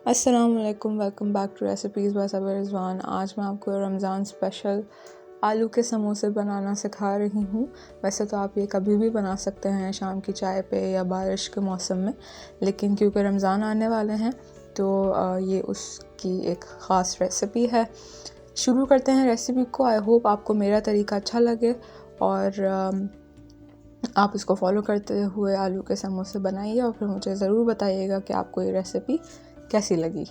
अस्सलाम वालेकुम, welcome back to recipes by Saba Rizwan. आज मैं आपको रमज़ान स्पेशल आलू के समोसे बनाना सिखा रही हूँ। वैसे तो आप ये कभी भी बना सकते हैं शाम की चाय पे या बारिश के मौसम में, लेकिन क्योंकि रमज़ान आने वाले हैं तो ये उसकी एक ख़ास रेसिपी है। शुरू करते हैं रेसिपी को। आई होप आपको मेरा तरीका अच्छा लगे और आप इसको फॉलो करते हुए आलू के समोसे बनाइए और फिर मुझे ज़रूर बताइएगा कि आपको ये रेसिपी कैसी लगी।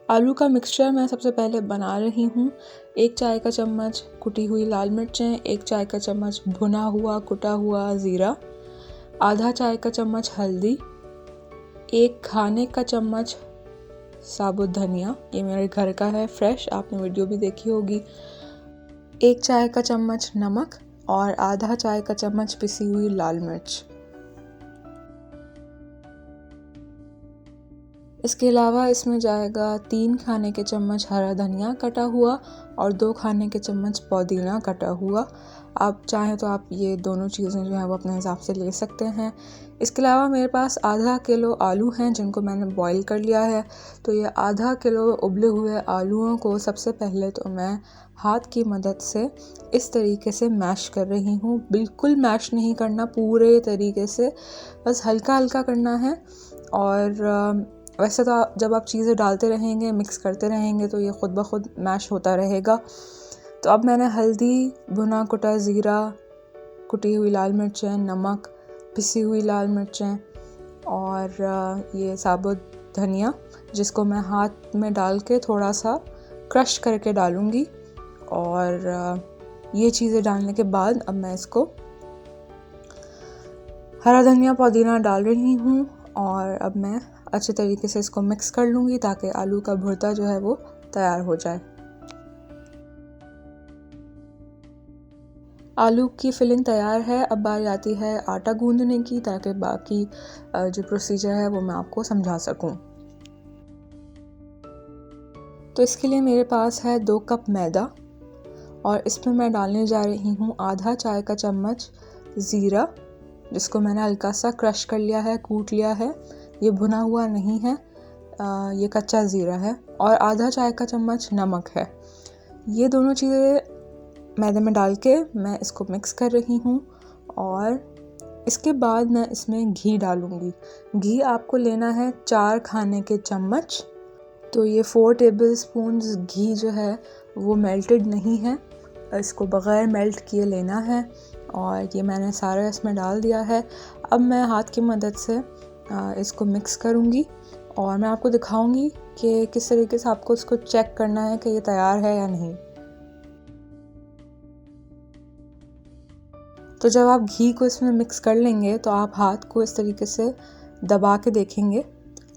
आलू का मिक्सचर मैं सबसे पहले बना रही हूँ। 1 चाय का चम्मच कुटी हुई लाल मिर्चें, 1 चाय का चम्मच भुना हुआ कुटा हुआ ज़ीरा, आधा चाय का चम्मच हल्दी, 1 खाने का चम्मच साबुत धनिया, ये मेरे घर का है फ्रेश, आपने वीडियो भी देखी होगी, 1 चाय का चम्मच नमक और आधा चाय का चम्मच पिसी हुई लाल मिर्च। इसके अलावा इसमें जाएगा 3 खाने के चम्मच हरा धनिया कटा हुआ और 2 खाने के चम्मच पुदीना कटा हुआ। आप चाहें तो आप ये दोनों चीज़ें जो है वो अपने हिसाब से ले सकते हैं। इसके अलावा मेरे पास आधा किलो आलू हैं जिनको मैंने बॉईल कर लिया है। तो ये आधा किलो उबले हुए आलूओं को सबसे पहले तो मैं हाथ की मदद से इस तरीके से मैश कर रही हूँ। बिल्कुल मैश नहीं करना, पूरे तरीके से बस हल्का हल्का करना है। और वैसे तो जब आप चीज़ें डालते रहेंगे, मिक्स करते रहेंगे तो ये ख़ुद ब खुद मैश होता रहेगा। तो अब मैंने हल्दी, भुना कुटा ज़ीरा, कुटी हुई लाल मिर्चें, नमक, पिसी हुई लाल मिर्चें और ये साबुत धनिया जिसको मैं हाथ में डाल के थोड़ा सा क्रश करके डालूँगी। और ये चीज़ें डालने के बाद अब मैं इसको हरा धनिया पुदीना डाल रही हूँ और अब मैं अच्छे तरीके से इसको मिक्स कर लूँगी ताकि आलू का भुर्ता जो है वो तैयार हो जाए। आलू की फिलिंग तैयार है। अब बारी आती है आटा गूंदने की, ताकि बाकी जो प्रोसीजर है वो मैं आपको समझा सकूं। तो इसके लिए मेरे पास है 2 कप मैदा और इसमें मैं डालने जा रही हूँ आधा चाय का चम्मच ज़ीरा जिसको मैंने हल्का सा क्रश कर लिया है, कूट लिया है। ये भुना हुआ नहीं है, ये कच्चा ज़ीरा है। और आधा चाय का चम्मच नमक है। ये दोनों चीज़ें मैदे में डाल के मैं इसको मिक्स कर रही हूँ और इसके बाद मैं इसमें घी डालूँगी। घी आपको लेना है 4 खाने के चम्मच। तो ये 4 टेबलस्पून्स घी जो है वो मेल्टेड नहीं है, इसको बग़ैर मेल्ट किए लेना है। और ये मैंने सारा इसमें डाल दिया है। अब मैं हाथ की मदद से इसको मिक्स करूँगी और मैं आपको दिखाऊंगी कि किस तरीके से आपको इसको चेक करना है कि ये तैयार है या नहीं। तो जब आप घी को इसमें मिक्स कर लेंगे तो आप हाथ को इस तरीके से दबा के देखेंगे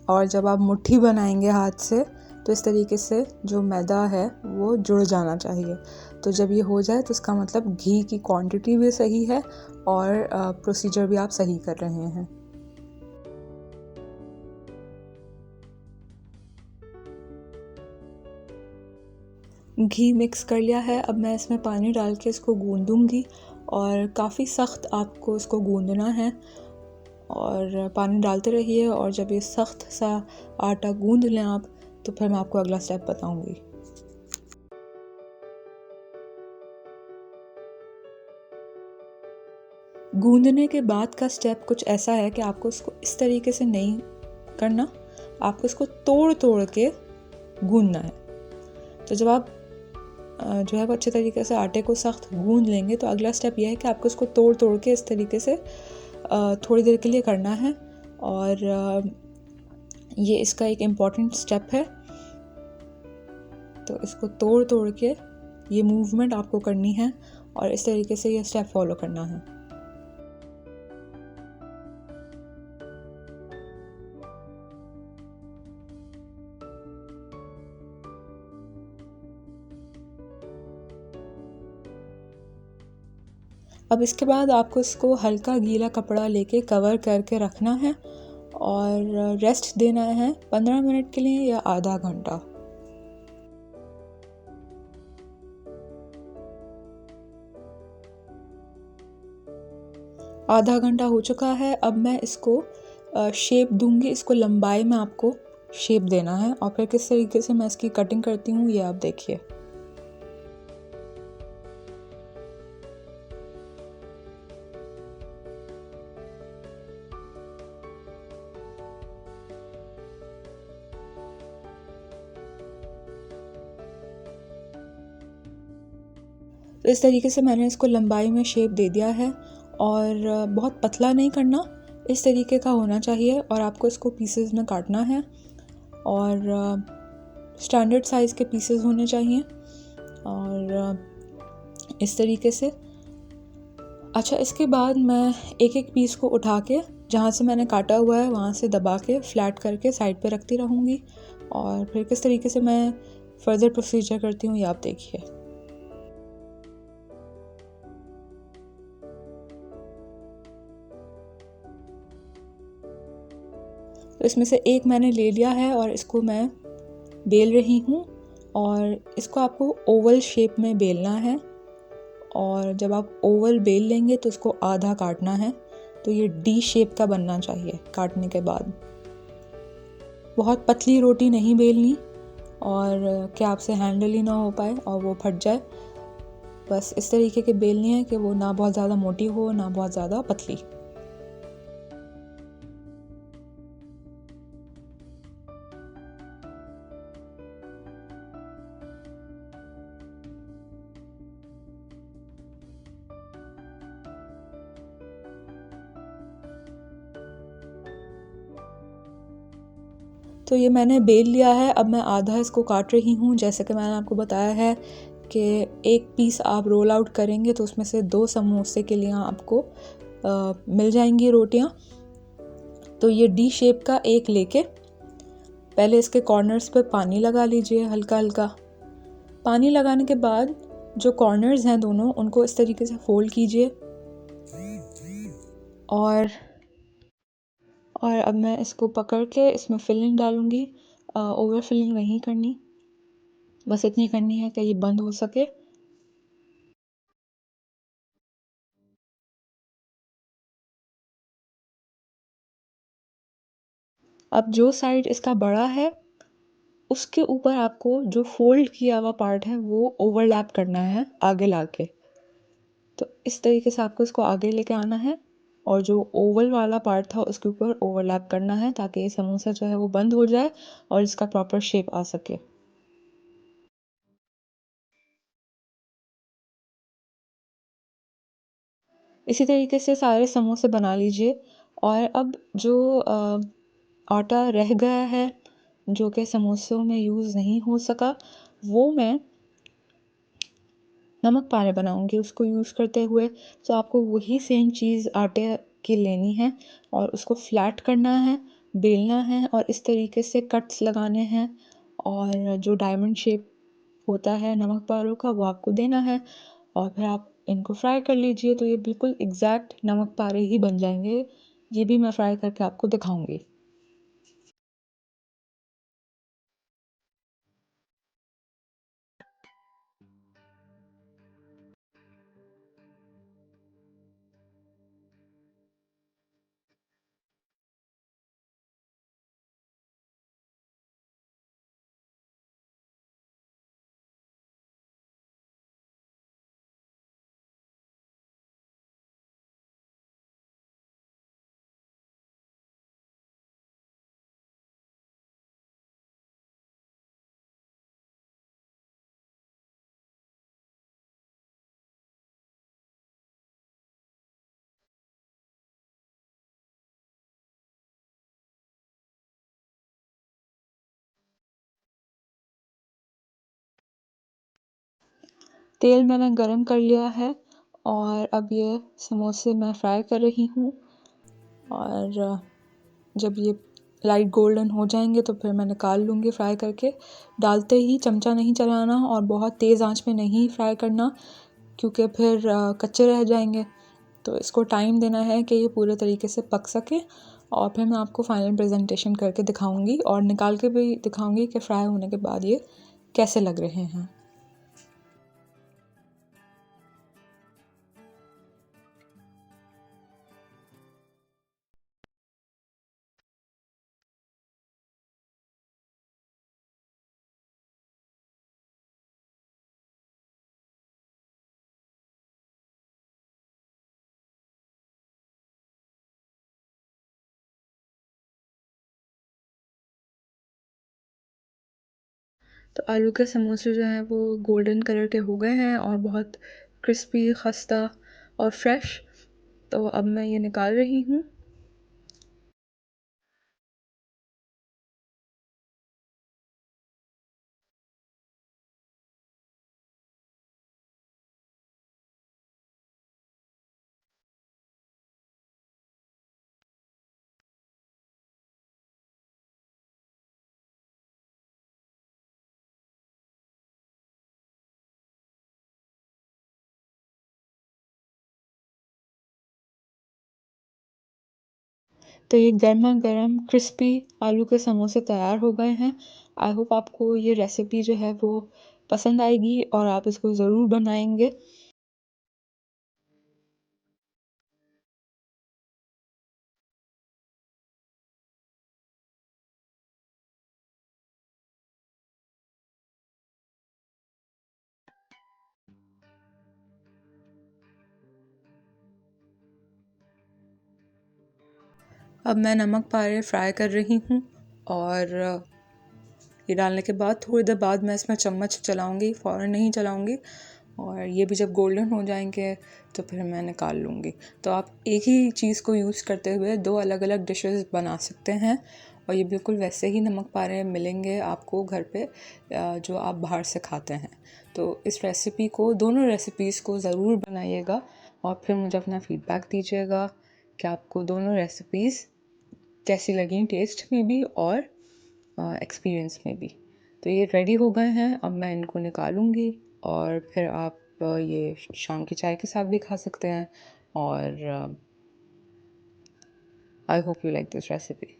और जब आप मुट्ठी बनाएंगे हाथ से तो इस तरीके से जो मैदा है वो जुड़ जाना चाहिए। तो जब ये हो जाए तो इसका मतलब घी की क्वांटिटी भी सही है और प्रोसीजर भी आप सही कर रहे हैं। घी मिक्स कर लिया है। अब मैं इसमें पानी डाल के इसको गूंदूंगी और काफ़ी सख्त आपको इसको गूंदना है और पानी डालते रहिए। और जब ये सख्त सा आटा गूंद लें आप तो फिर मैं आपको अगला स्टेप बताऊंगी। गूंदने के बाद का स्टेप कुछ ऐसा है कि आपको इसको इस तरीके से नहीं करना, आपको इसको तोड़ तोड़ के गूंदना है। तो जब आप जो है वो अच्छे तरीके से आटे को सख्त गूंद लेंगे तो अगला स्टेप यह है कि आपको इसको तोड़ तोड़ के इस तरीके से थोड़ी देर के लिए करना है। और ये इसका एक इम्पॉर्टेंट स्टेप है। तो इसको तोड़ तोड़ के ये मूवमेंट आपको करनी है और इस तरीके से ये स्टेप फॉलो करना है। अब इसके बाद आपको इसको हल्का गीला कपड़ा लेके कवर करके रखना है और रेस्ट देना है 15 मिनट के लिए या आधा घंटा। आधा घंटा हो चुका है। अब मैं इसको शेप दूंगी, इसको लंबाई में आपको शेप देना है और फिर किस तरीके से मैं इसकी कटिंग करती हूँ ये आप देखिए। तो इस तरीके से मैंने इसको लंबाई में शेप दे दिया है और बहुत पतला नहीं करना, इस तरीके का होना चाहिए और आपको इसको पीसेस में काटना है और स्टैंडर्ड साइज़ के पीसेस होने चाहिए और इस तरीके से। अच्छा, इसके बाद मैं एक एक पीस को उठा के जहाँ से मैंने काटा हुआ है वहाँ से दबा के फ्लैट करके साइड पे रखती रहूँगी और फिर किस तरीके से मैं फर्दर प्रोसीजर करती हूँ ये आप देखिए। तो इसमें से एक मैंने ले लिया है और इसको मैं बेल रही हूँ और इसको आपको ओवल शेप में बेलना है और जब आप ओवल बेल लेंगे तो इसको आधा काटना है, तो ये डी शेप का बनना चाहिए काटने के बाद। बहुत पतली रोटी नहीं बेलनी और क्या आपसे हैंडल ही ना हो पाए और वो फट जाए। बस इस तरीके के बेलनी है कि वो ना बहुत ज़्यादा मोटी हो ना बहुत ज़्यादा पतली। तो ये मैंने बेल लिया है। अब मैं आधा इसको काट रही हूँ। जैसे कि मैंने आपको बताया है कि एक पीस आप रोल आउट करेंगे तो उसमें से 2 समोसे के लिए आपको मिल जाएंगी रोटियाँ। तो ये डी शेप का एक लेके पहले इसके कॉर्नर्स पे पानी लगा लीजिए हल्का हल्का। पानी लगाने के बाद जो कॉर्नर्स हैं दोनों उनको इस तरीके से फोल्ड कीजिए और अब मैं इसको पकड़ के इसमें फिलिंग डालूँगी। ओवर फिलिंग नहीं करनी, बस इतनी करनी है कि ये बंद हो सके। अब जो साइड इसका बड़ा है उसके ऊपर आपको जो फोल्ड किया हुआ पार्ट है वो ओवरलैप करना है आगे लाके। तो इस तरीके से आपको इसको आगे लेके आना है और जो ओवल वाला पार्ट था उसके ऊपर ओवरलैप करना है ताकि ये समोसा जो है वो बंद हो जाए और इसका प्रॉपर शेप आ सके। इसी तरीके से सारे समोसे बना लीजिए और अब जो आटा रह गया है जो कि समोसों में यूज़ नहीं हो सका वो मैं नमक पारे बनाऊंगी उसको यूज़ करते हुए। तो आपको वही सेम चीज़ आटे की लेनी है और उसको फ्लैट करना है, बेलना है और इस तरीके से कट्स लगाने हैं और जो डायमंड शेप होता है नमक पारों का वो आपको देना है और फिर आप इनको फ्राई कर लीजिए। तो ये बिल्कुल एग्जैक्ट नमक पारे ही बन जाएंगे। ये भी मैं फ्राई करके आपको दिखाऊंगी। तेल मैंने गरम कर लिया है और अब ये समोसे मैं फ्राई कर रही हूँ। और जब ये लाइट गोल्डन हो जाएंगे तो फिर मैं निकाल लूँगी फ्राई करके। डालते ही चमचा नहीं चलाना और बहुत तेज़ आंच में नहीं फ्राई करना, क्योंकि फिर कच्चे रह जाएंगे। तो इसको टाइम देना है कि ये पूरे तरीके से पक सके, और फिर मैं आपको फाइनल प्रेजेंटेशन करके दिखाऊंगी और निकाल के भी दिखाऊंगी कि फ्राई होने के बाद ये कैसे लग रहे हैं। तो आलू के समोसे जो हैं वो गोल्डन कलर के हो गए हैं और बहुत क्रिस्पी, खस्ता और फ्रेश। तो अब मैं ये निकाल रही हूँ। तो ये गर्मा गर्म क्रिस्पी आलू के समोसे तैयार हो गए हैं। आई होप आपको ये रेसिपी जो है वो पसंद आएगी और आप इसको ज़रूर बनाएंगे। अब मैं नमक पारे फ्राई कर रही हूँ और ये डालने के बाद थोड़ी देर बाद मैं इसमें चम्मच चलाऊँगी, फ़ौरन नहीं चलाऊँगी। और ये भी जब गोल्डन हो जाएंगे तो फिर मैं निकाल लूँगी। तो आप एक ही चीज़ को यूज़ करते हुए दो अलग अलग डिशेस बना सकते हैं, और ये बिल्कुल वैसे ही नमक पारे मिलेंगे आपको घर पे जो आप बाहर से खाते हैं। तो इस रेसिपी को, दोनों रेसिपीज़ को ज़रूर बनाइएगा और फिर मुझे अपना फ़ीडबैक दीजिएगा कि आपको दोनों रेसिपीज़ कैसी लगी, टेस्ट में भी और एक्सपीरियंस में भी। तो ये रेडी हो गए हैं, अब मैं इनको निकालूंगी और फिर आप ये शाम की चाय के साथ भी खा सकते हैं। और I hope you like this recipe.